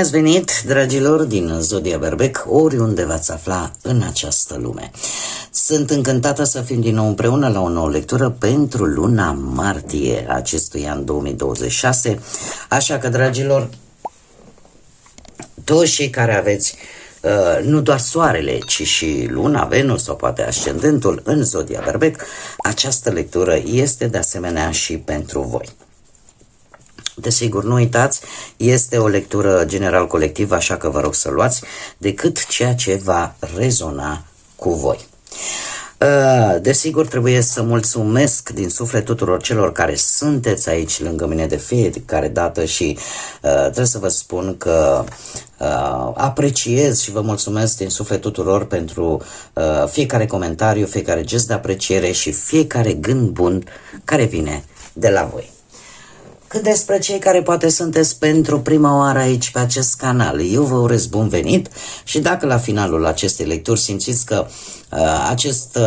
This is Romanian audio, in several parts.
ați venit, dragilor, din Zodia Berbec, oriunde v-ați afla în această lume. Sunt încântată să fim din nou împreună la o nouă lectură pentru luna martie acestui an 2026. Așa că, dragilor, toți cei care aveți nu doar soarele, ci și luna, Venus sau poate ascendentul în Zodia Berbec, această lectură este de asemenea și pentru voi. Desigur, nu uitați, este o lectură general colectivă, așa că vă rog să luați decât ceea ce va rezona cu voi. Desigur, trebuie să mulțumesc din suflet tuturor celor care sunteți aici lângă mine de fiecare dată și trebuie să vă spun că apreciez și vă mulțumesc din suflet tuturor pentru fiecare comentariu, fiecare gest de apreciere și fiecare gând bun care vine de la voi. Cât despre cei care poate sunteți pentru prima oară aici pe acest canal, eu vă urez bun venit și dacă la finalul acestei lecturi simțiți că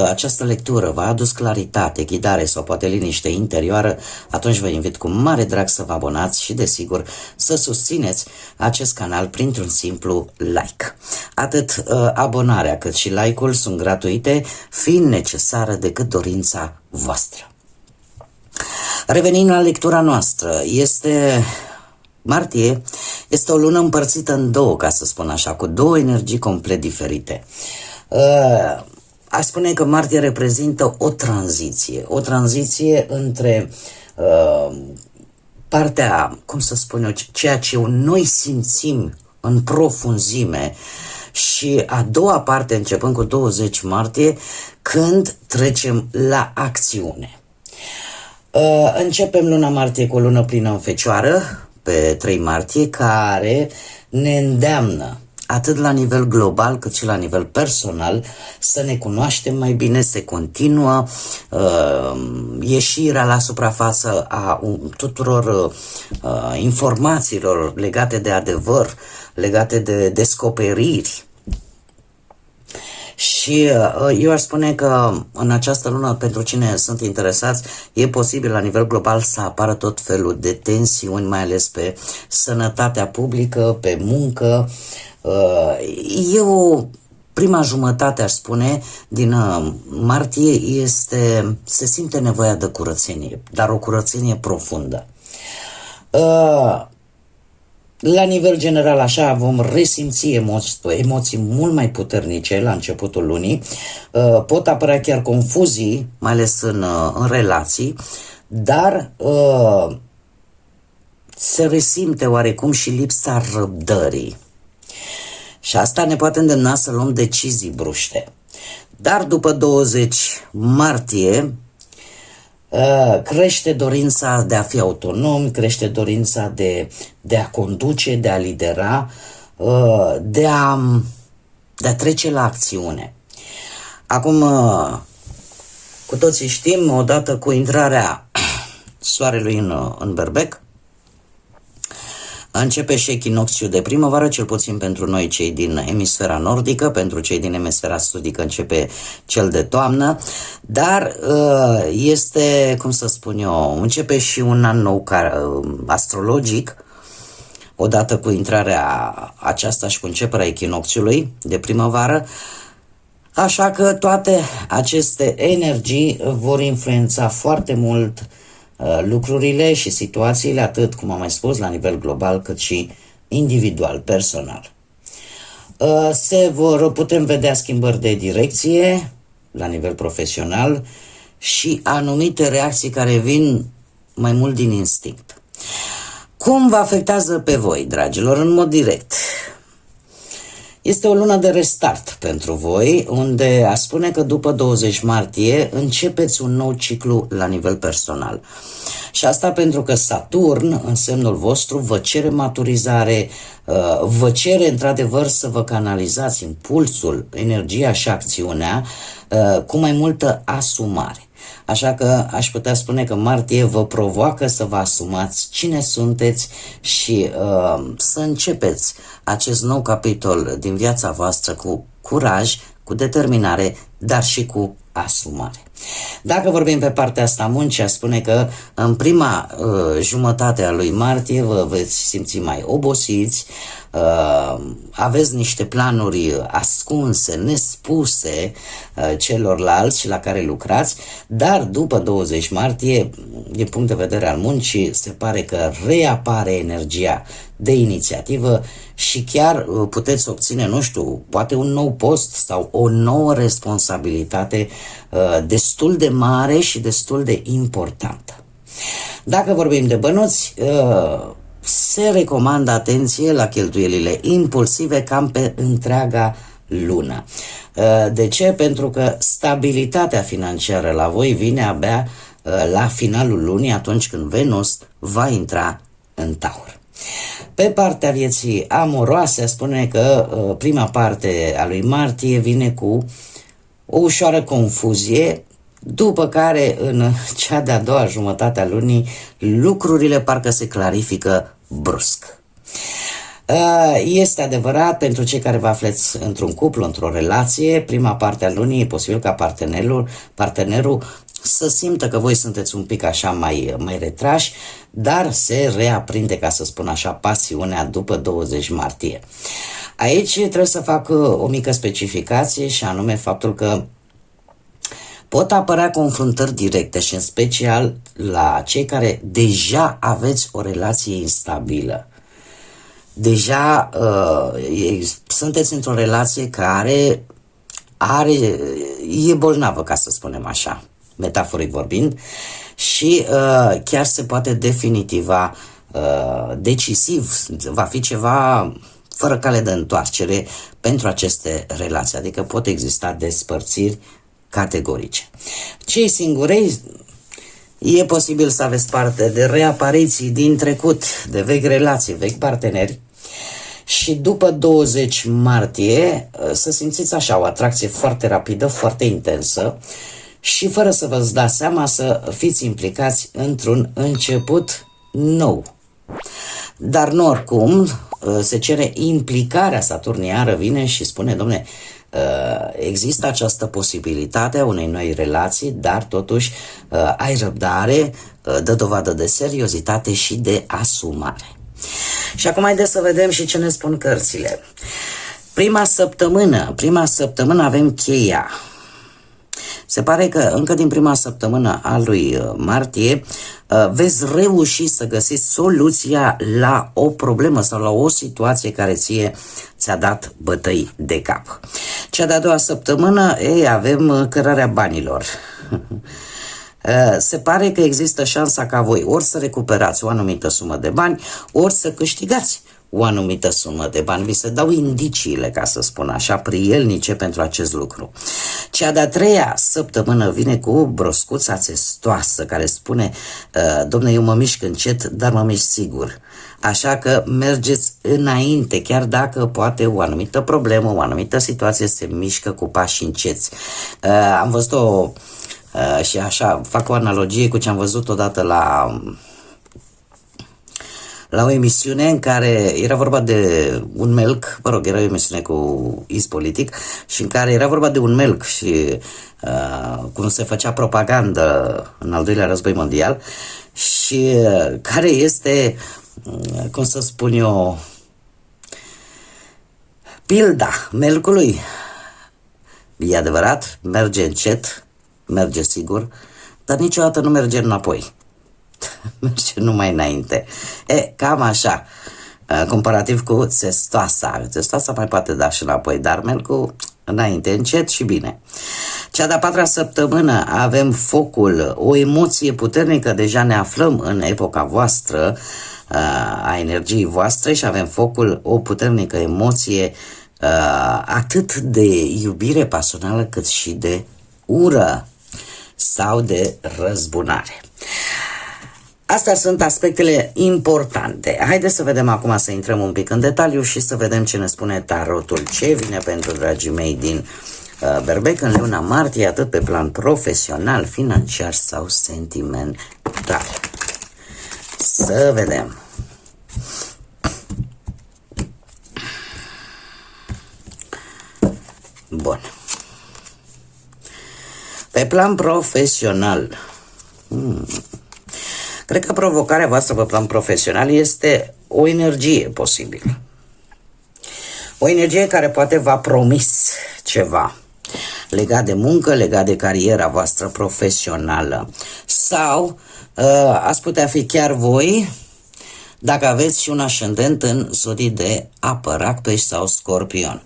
această lectură v-a adus claritate, ghidare sau poate liniște interioară, atunci vă invit cu mare drag să vă abonați și desigur să susțineți acest canal printr-un simplu like. Atât abonarea cât și like-ul sunt gratuite, fiind necesară decât dorința voastră. Revenind la lectura noastră, martie este o lună împărțită în două, ca să spun așa, cu două energii complet diferite. Aș spune că martie reprezintă o tranziție între partea, cum să spun eu, ceea ce noi simțim în profunzime și a doua parte, începând cu 20 martie, când trecem la acțiune. Începem luna martie cu o lună plină în Fecioară, pe 3 martie, care ne îndeamnă, atât la nivel global cât și la nivel personal, să ne cunoaștem mai bine, se continuă ieșirea la suprafață a tuturor informațiilor legate de adevăr, legate de descoperiri. Și eu aș spune că în această lună, pentru cine sunt interesați, e posibil la nivel global să apară tot felul de tensiuni, mai ales pe sănătatea publică, pe muncă. Prima jumătate, aș spune, din martie se simte nevoia de curățenie, dar o curățenie profundă. La nivel general, așa, vom resimți emoții mult mai puternice la începutul lunii. Pot apărea chiar confuzii, mai ales în relații, dar se resimte oarecum și lipsa răbdării. Și asta ne poate îndemna să luăm decizii bruște. Dar după 20 martie, crește dorința de a fi autonom, crește dorința de a conduce, de a lidera, de a trece la acțiune. Acum, cu toții știm, odată cu intrarea soarelui în Berbec, începe și echinocțiul de primăvară, cel puțin pentru noi cei din emisfera nordică, pentru cei din emisfera sudică începe cel de toamnă, dar este, cum să spun eu, începe și un an nou astrologic, odată cu intrarea aceasta și cu începerea echinocțiului de primăvară, așa că toate aceste energii vor influența foarte mult lucrurile și situațiile, atât, cum am mai spus, la nivel global, cât și individual, personal. Putem vedea schimbări de direcție la nivel profesional și anumite reacții care vin mai mult din instinct. Cum vă afectează pe voi, dragilor? În mod direct. Este o lună de restart pentru voi, unde aș spune că după 20 martie începeți un nou ciclu la nivel personal. Și asta pentru că Saturn, în semnul vostru, vă cere maturizare, vă cere într-adevăr să vă canalizați impulsul, energia și acțiunea cu mai multă asumare. Așa că aș putea spune că martie vă provoacă să vă asumați cine sunteți și să începeți acest nou capitol din viața voastră cu curaj, cu determinare, dar și cu asumare. Dacă vorbim pe partea asta a muncii, aș spune că în prima jumătate a lui martie vă veți simți mai obosiți, aveți niște planuri ascunse, nespuse celorlalți și la care lucrați, dar după 20 martie, din punct de vedere al muncii, se pare că reapare energia de inițiativă și chiar puteți obține, nu știu, poate un nou post sau o nouă responsabilitate destul de mare și destul de importantă. Dacă vorbim de bănuți, se recomandă atenție la cheltuielile impulsive cam pe întreaga lună. De ce? Pentru că stabilitatea financiară la voi vine abia la finalul lunii, atunci când Venus va intra în Taur. Pe partea vieții amoroase, spune că prima parte a lui martie vine cu o ușoară confuzie, după care în cea de-a doua jumătate a lunii lucrurile parcă se clarifică brusc. Este adevărat, pentru cei care vă aflați într-un cuplu, într-o relație, prima parte a lunii e posibil ca partenerul să simtă că voi sunteți un pic așa mai retrași, dar se reaprinde, ca să spun așa, pasiunea după 20 martie. Aici trebuie să fac o mică specificație și anume faptul că pot apărea confruntări directe și în special la cei care deja aveți o relație instabilă. Deja sunteți într-o relație care e bolnavă, ca să spunem așa, metaforic vorbind, și chiar se poate definitiva decisiv, va fi ceva fără cale de întoarcere pentru aceste relații, adică pot exista despărțiri categorice. Cei singurei, e posibil să aveți parte de reapariții din trecut, de vechi relații, vechi parteneri, și după 20 martie să simțiți așa o atracție foarte rapidă, foarte intensă și fără să vă dați seama să fiți implicați într-un început nou. Dar nu oricum, se cere implicarea saturniană, vine și spune, domne, există această posibilitate a unei noi relații, dar totuși ai răbdare, dă dovadă de seriozitate și de asumare. Și acum haideți să vedem și ce ne spun cărțile. Prima săptămână avem cheia. Se pare că încă din prima săptămână a lui martie veți reuși să găsiți soluția la o problemă sau la o situație care ți-a dat bătăi de cap. Cea de-a doua săptămână, avem cărarea banilor. Se pare că există șansa ca voi ori să recuperați o anumită sumă de bani, ori să câștigați o anumită sumă de bani. Vi se dau indiciile, ca să spun așa, prielnice pentru acest lucru. Cea de-a treia săptămână vine cu o broscuța țestoasă care spune, domne, eu mă mișc încet, dar mă mișc sigur. Așa că mergeți înainte, chiar dacă poate o anumită problemă, o anumită situație se mișcă cu pași înceți. Am văzut și așa, fac o analogie cu ce am văzut odată la o emisiune în care era vorba de un melc, era o emisiune cu iz politic și în care era vorba de un melc și cum se făcea propagandă în al doilea război mondial și care este, cum să spun eu, pilda melcului. E adevărat, merge încet, merge sigur, dar niciodată nu merge înapoi. Merge numai înainte. Cam așa, comparativ cu țestoasa. Țestoasa mai poate da și înapoi, dar melcul înainte, încet și bine. Cea de-a patra săptămână avem focul, o emoție puternică, deja ne aflăm în epoca voastră, a energiei voastre și avem focul, o puternică emoție, atât de iubire pasională cât și de ură sau de răzbunare. Astea sunt aspectele importante. Haideți să vedem acum, să intrăm un pic în detaliu și să vedem ce ne spune tarotul. Ce vine pentru dragii mei din Berbec în luna martie, atât pe plan profesional, financiar sau sentimental. Să vedem. Bun. Pe plan profesional, cred că provocarea voastră pe plan profesional este o energie posibilă. O energie care poate v-a promis ceva legat de muncă, legat de cariera voastră profesională. Sau ați putea fi chiar voi, dacă aveți și un ascendent în zodii de apă, rac, pești sau scorpion.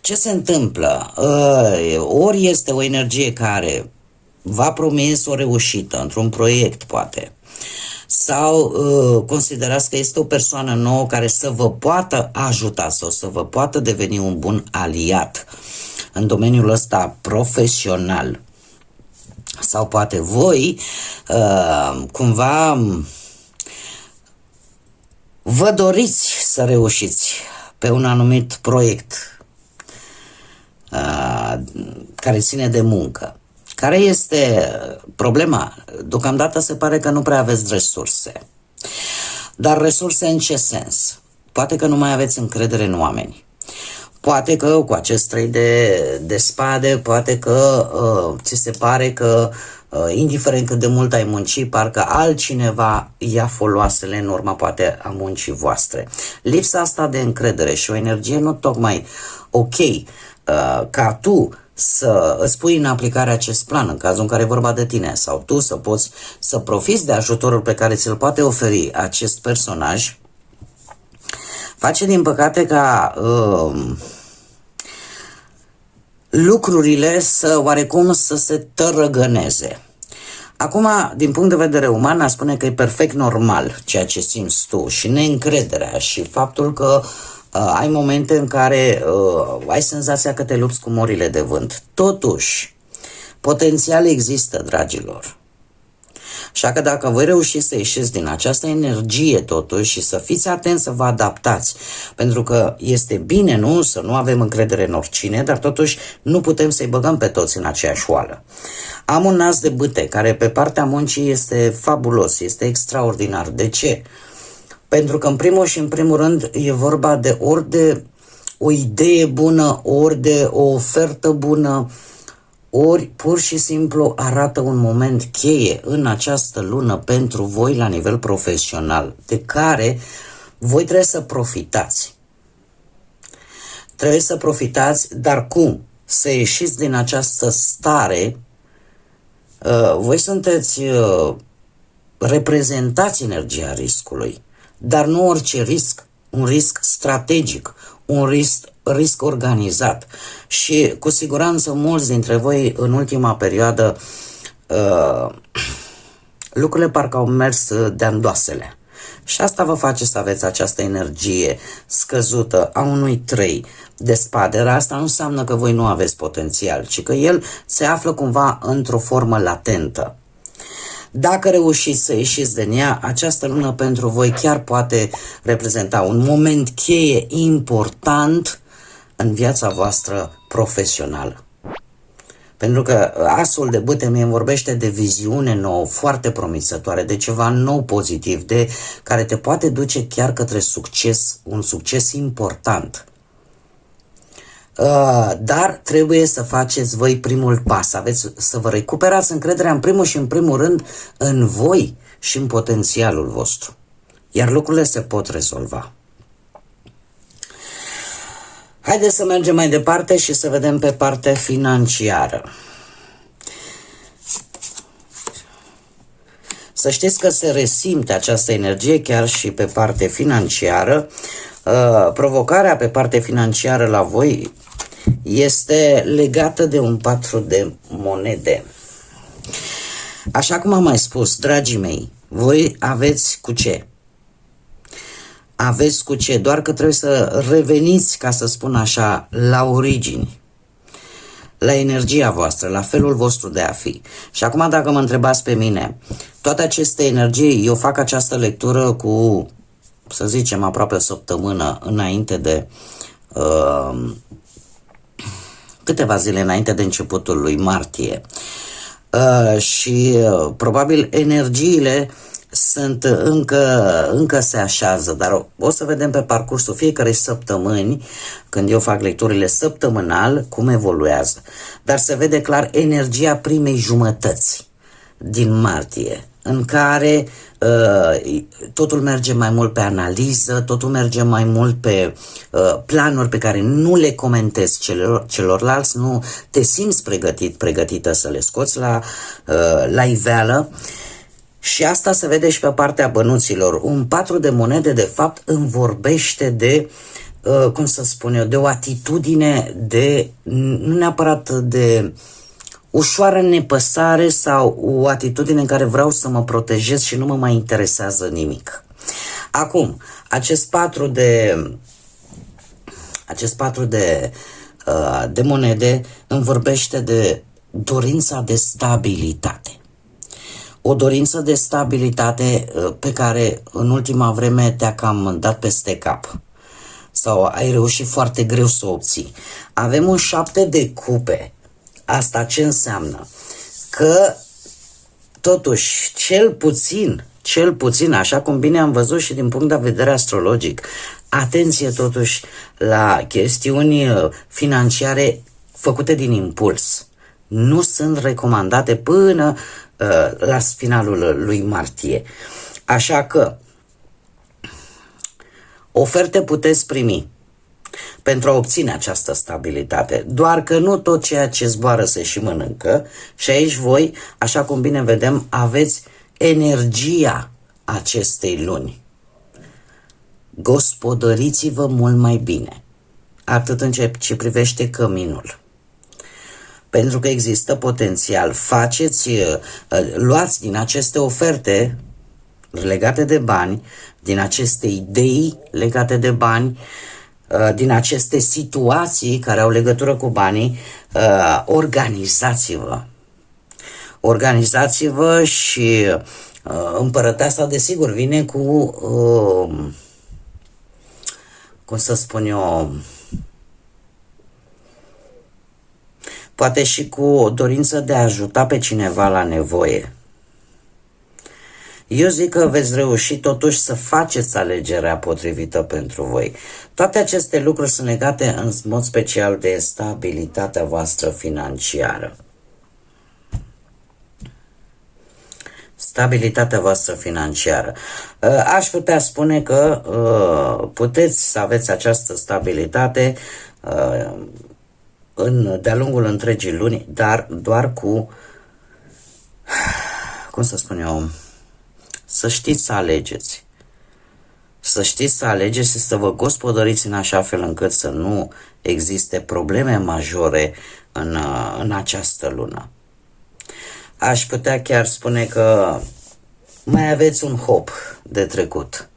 Ce se întâmplă? Ori este o energie care v-a promis o reușită într-un proiect, poate, sau considerați că este o persoană nouă care să vă poată ajuta sau să vă poată deveni un bun aliat în domeniul ăsta profesional. Sau poate voi cumva vă doriți să reușiți pe un anumit proiect care ține de muncă. Care este problema? Deocamdată se pare că nu prea aveți resurse. Dar resurse în ce sens? Poate că nu mai aveți încredere în oameni. Poate că cu acest 3 de spade, poate că ți se pare că indiferent cât de mult ai muncit, parcă altcineva ia foloasele în urma poate a muncii voastre. Lipsa asta de încredere și o energie nu tocmai ok ca tu să îți pui în aplicare acest plan în cazul în care e vorba de tine, sau tu să poți să profiți de ajutorul pe care ți-l poate oferi acest personaj, face din păcate ca lucrurile oarecum să se tărăgăneze. Acum, din punct de vedere uman, aș spune că e perfect normal ceea ce simți tu și neîncrederea și faptul că ai momente în care ai senzația că te lupți cu morile de vânt. Totuși, potențial există, dragilor. Așa că dacă voi reuși să ieșiți din această energie totuși și să fiți atenți să vă adaptați, pentru că este bine, nu, să nu avem încredere în oricine, dar totuși nu putem să-i băgăm pe toți în aceeași oală. Am un nas de bâte care pe partea muncii este fabulos, este extraordinar. De ce? Pentru că în primul și în primul rând e vorba de ori de o idee bună, ori de o ofertă bună, ori pur și simplu arată un moment cheie în această lună pentru voi la nivel profesional, de care voi trebuie să profitați. Trebuie să profitați, dar cum? Să ieșiți din această stare. Voi sunteți reprezentați energia riscului, dar nu orice risc, un risc strategic, un risc organizat. Și cu siguranță mulți dintre voi în ultima perioadă lucrurile parcă au mers de-a îndoasele. Și asta vă face să aveți această energie scăzută a unui 3 de spade. Dar asta nu înseamnă că voi nu aveți potențial, ci că el se află cumva într-o formă latentă. Dacă reușiți să ieșiți din ea, această lună pentru voi chiar poate reprezenta un moment cheie important în viața voastră profesională. Pentru că asul de bâte mie îmi vorbește de viziune nouă, foarte promițătoare, de ceva nou pozitiv, de care te poate duce chiar către succes, un succes important. Dar trebuie să faceți voi primul pas, aveți să vă recuperați încrederea în primul și în primul rând în voi și în potențialul vostru. Iar lucrurile se pot rezolva. Haideți să mergem mai departe și să vedem pe partea financiară. Să știți că se resimte această energie chiar și pe partea financiară. Provocarea pe partea financiară la voi este legată de un 4 de monede. Așa cum am mai spus, dragii mei, voi aveți cu ce? Aveți cu ce, doar că trebuie să reveniți, ca să spun așa, la origini, la energia voastră, la felul vostru de a fi. Și acum dacă mă întrebați pe mine, toate aceste energii, eu fac această lectură cu, să zicem, aproape o săptămână înainte de câteva zile înainte de începutul lui martie. Și probabil energiile încă se așează, dar o să vedem pe parcursul fiecarei săptămâni, când eu fac lecturile săptămânal, cum evoluează. Dar se vede clar energia primei jumătăți din martie, în care totul merge mai mult pe analiză, totul merge mai mult pe planuri pe care nu le comentezi celorlalți, nu te simți pregătită să le scoți la iveală. Și asta se vede și pe partea bănuților. Un 4 de monede, de fapt, îmi vorbește de, cum să spun eu, de o atitudine de, nu neapărat de ușoară nepăsare sau o atitudine în care vreau să mă protejez și nu mă mai interesează nimic. Acum, acest 4 de monede îmi vorbește de dorința de stabilitate. O dorință de stabilitate pe care în ultima vreme te-a cam dat peste cap sau ai reușit foarte greu să o obții. Avem un 7 de cupe. Asta ce înseamnă? Că totuși cel puțin, așa cum bine am văzut și din punct de vedere astrologic, atenție totuși la chestiuni financiare făcute din impuls. Nu sunt recomandate până la finalul lui martie. Așa că oferte puteți primi pentru a obține această stabilitate, doar că nu tot ceea ce zboară se și mănâncă și aici voi, așa cum bine vedem, aveți energia acestei luni. Gospodăriți-vă mult mai bine, atât în ce privește căminul. Pentru că există potențial, luați din aceste oferte legate de bani, din aceste idei legate de bani, din aceste situații care au legătură cu banii, organizați-vă. Organizați-vă și împărăteasa, desigur, vine cu, cum să spun eu, poate și cu o dorință de a ajuta pe cineva la nevoie. Eu zic că veți reuși totuși să faceți alegerea potrivită pentru voi. Toate aceste lucruri sunt legate în mod special de stabilitatea voastră financiară. Stabilitatea voastră financiară. Aș putea spune că puteți să aveți această stabilitate de-a lungul întregii luni, dar doar cu, cum să spun eu, să știți să alegeți. Să știți să alegeți și să vă gospodăriți în așa fel încât să nu existe probleme majore în această lună. Aș putea chiar spune că mai aveți un hop de trecut.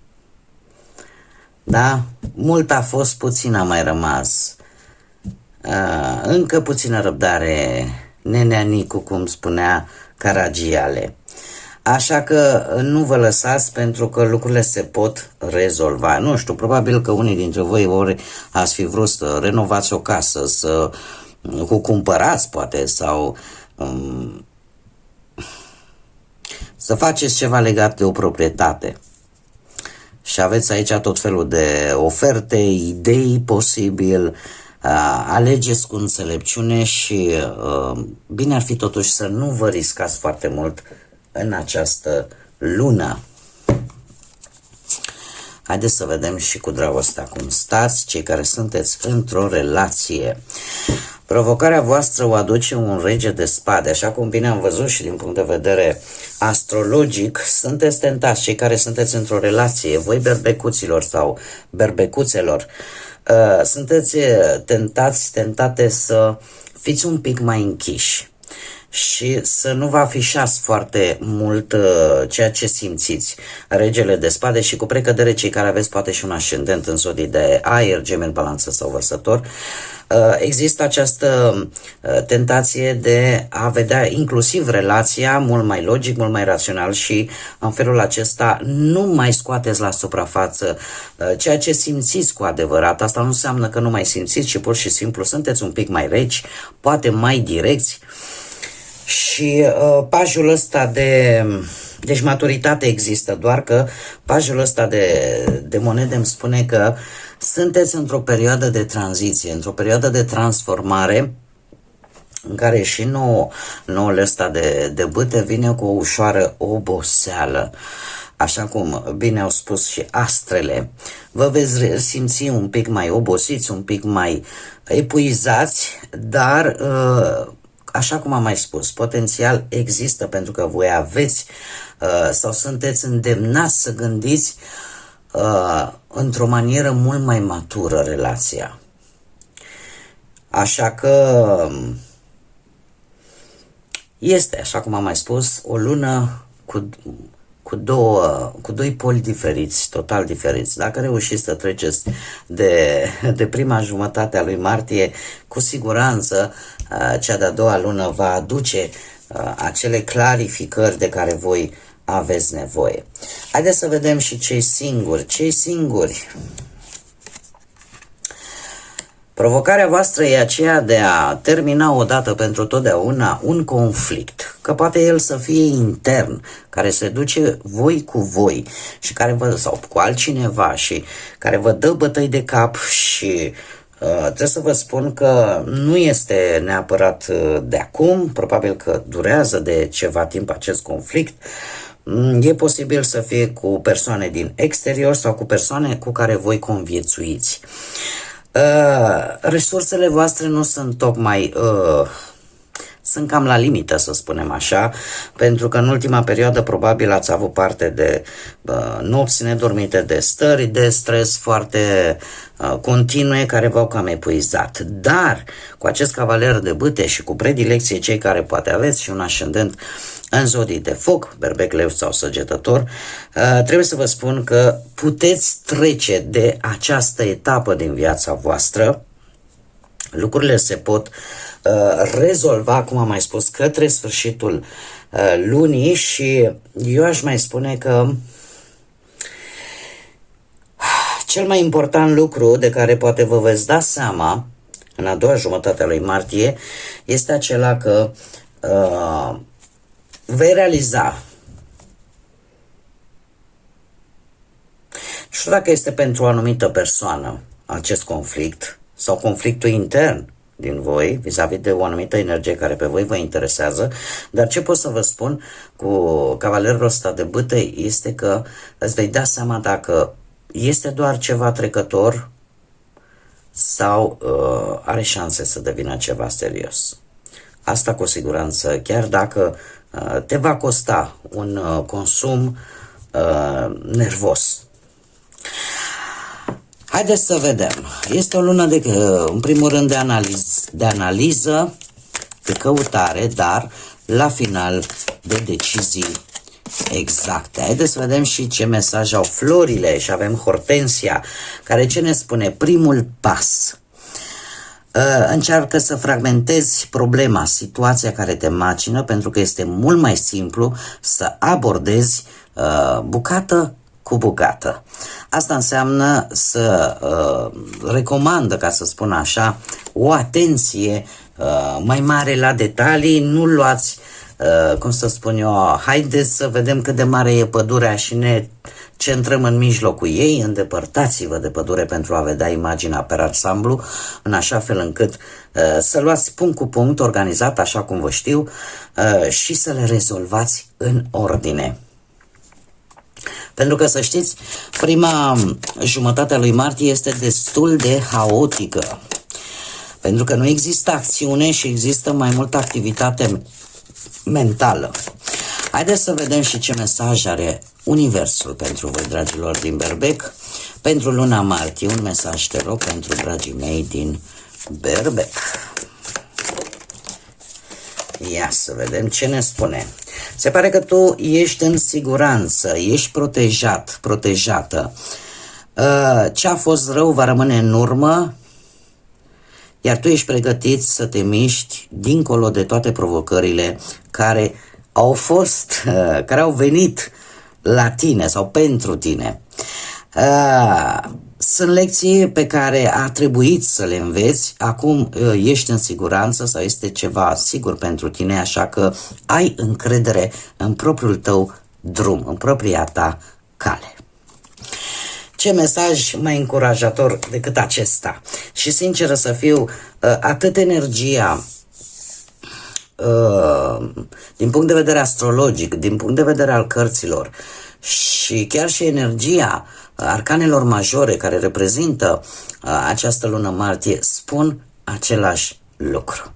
Da? Mult a fost, puțin a mai rămas. Încă puțină răbdare, nenea Nicu, cum spunea Caragiale. Așa că nu vă lăsați, pentru că lucrurile se pot rezolva. Nu știu, probabil că unii dintre voi ori ați fi vrut să renovați o casă, să o cumpărați poate, sau să faceți ceva legat de o proprietate. Și aveți aici tot felul de oferte, idei posibil. Alegeți cu înțelepciune și bine ar fi totuși să nu vă riscați foarte mult în această lună. Haideți să vedem și cu dragostea cum stați, cei care sunteți într-o relație. Provocarea voastră o aduce un rege de spade, așa cum bine am văzut și din punct de vedere astrologic, sunteți tentați, cei care sunteți într-o relație, voi berbecuților sau berbecuțelor, sunteți tentate să fiți un pic mai închiși și să nu vă afișați foarte mult ceea ce simțiți. Regele de spade și cu precădere cei care aveți poate și un ascendent în zodii de aer, Gemeni, Balanță sau Vărsător, există această tentație de a vedea inclusiv relația mult mai logic, mult mai rațional și în felul acesta nu mai scoateți la suprafață ceea ce simțiți cu adevărat. Asta nu înseamnă că nu mai simțiți, ci pur și simplu sunteți un pic mai reci, poate mai direcți. Și pajul ăsta Deci maturitate există, doar că pajul ăsta de monede îmi spune că sunteți într-o perioadă de tranziție, într-o perioadă de transformare în care și noul ăsta de bâte vine cu o ușoară oboseală. Așa cum bine au spus și astrele, vă veți simți un pic mai obosiți, un pic mai epuizați, dar așa cum am mai spus, potențial există pentru că voi aveți sau sunteți îndemnați să gândiți într-o manieră mult mai matură relația. Așa că este, așa cum am mai spus, o lună cu doi poli diferiți, total diferiți. Dacă reușiți să treceți de prima jumătate a lui martie, cu siguranță cea de-a doua lună va aduce acele clarificări de care voi aveți nevoie. Haideți să vedem și cei singuri. Provocarea voastră e aceea de a termina odată pentru totdeauna un conflict, că poate el să fie intern, care se duce voi cu voi și care sau cu altcineva și care vă dă bătăi de cap și trebuie să vă spun că nu este neapărat de acum, probabil că durează de ceva timp acest conflict. E posibil să fie cu persoane din exterior sau cu persoane cu care voi conviețuiți. Resursele voastre nu sunt tocmai sunt cam la limită, să spunem așa, pentru că în ultima perioadă probabil ați avut parte de nopți nedormite, de stări de stres foarte continue care v-au cam epuizat. Dar cu acest cavaler de bâte și cu predilecție cei care poate aveți și un ascendent în zodii de foc, berbec, leu sau săgetător, trebuie să vă spun că puteți trece de această etapă din viața voastră. Lucrurile se pot rezolva, cum am mai spus, către sfârșitul lunii și eu aș mai spune că cel mai important lucru de care poate vă veți da seama în a doua jumătate a lui martie este acela că vei realiza, nu știu dacă este pentru o anumită persoană acest conflict sau conflictul intern din voi, vis-a-vis de o anumită energie care pe voi vă interesează, dar ce pot să vă spun cu cavalerul ăsta de bâte este că îți vei da seama dacă este doar ceva trecător sau are șanse să devină ceva serios. Asta cu siguranță, chiar dacă te va costa un consum nervos. Haideți să vedem. Este o lună în primul rând de analiză, de căutare, dar la final de decizii exacte. Haideți să vedem și ce mesaj au florile și avem hortensia, care ce ne spune? Primul pas. Încearcă să fragmentezi problema, situația care te macină, pentru că este mult mai simplu să abordezi bucată cu bucată. Asta înseamnă să recomandă, ca să spun așa, o atenție mai mare la detalii, nu luați, cum să spun eu, haideți să vedem cât de mare e pădurea și ne centrăm în mijlocul ei, îndepărtați-vă de pădure pentru a vedea imaginea pe ansamblu, în așa fel încât să luați punct cu punct, organizat așa cum vă știu, și să le rezolvați în ordine. Pentru că, să știți, prima jumătate a lui martie este destul de haotică. Pentru că nu există acțiune și există mai multă activitate mentală. Haideți să vedem și ce mesaj are Universul pentru voi, dragilor din Berbec. Pentru luna martie, un mesaj, te rog, pentru dragii mei din Berbec. Ia să vedem ce ne spune. Se pare că tu ești în siguranță, ești protejat, protejată. Ce a fost rău va rămâne în urmă, iar tu ești pregătit să te miști dincolo de toate provocările care au venit la tine sau pentru tine. Sunt lecții pe care a trebuit să le înveți, acum ești în siguranță sau este ceva sigur pentru tine, așa că ai încredere în propriul tău drum, în propria ta cale. Ce mesaj mai încurajator decât acesta? Și sinceră să fiu, atât energia din punct de vedere astrologic, din punct de vedere al cărților și chiar și energia arcanelor majore care reprezintă această lună martie spun același lucru.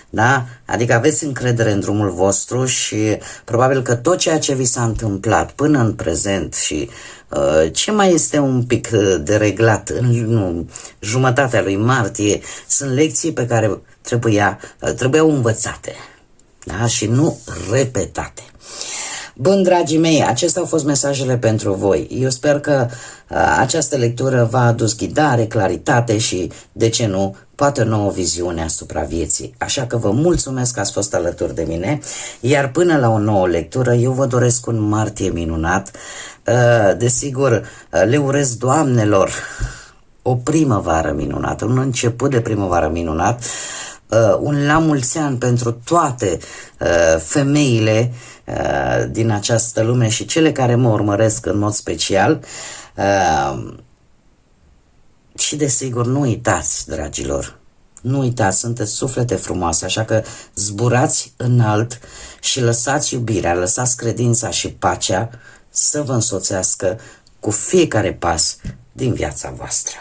Da? Adică aveți încredere în drumul vostru și probabil că tot ceea ce vi s-a întâmplat până în prezent și ce mai este un pic de reglat în jumătatea lui martie sunt lecții pe care trebuiau învățate, da? Și nu repetate. Bun, dragii mei, acestea au fost mesajele pentru voi. Eu sper că această lectură v-a adus ghidare, claritate și, de ce nu, poate o nouă viziune asupra vieții. Așa că vă mulțumesc că ați fost alături de mine, iar până la o nouă lectură, eu vă doresc un martie minunat. Desigur, le urez doamnelor o primăvară minunată, un început de primăvară minunat, un la mulți ani pentru toate femeile din această lume și cele care mă urmăresc în mod special. Și desigur, nu uitați, dragilor, nu uitați, sunteți suflete frumoase, așa că zburați înalt și lăsați iubirea, lăsați credința și pacea să vă însoțească cu fiecare pas din viața voastră.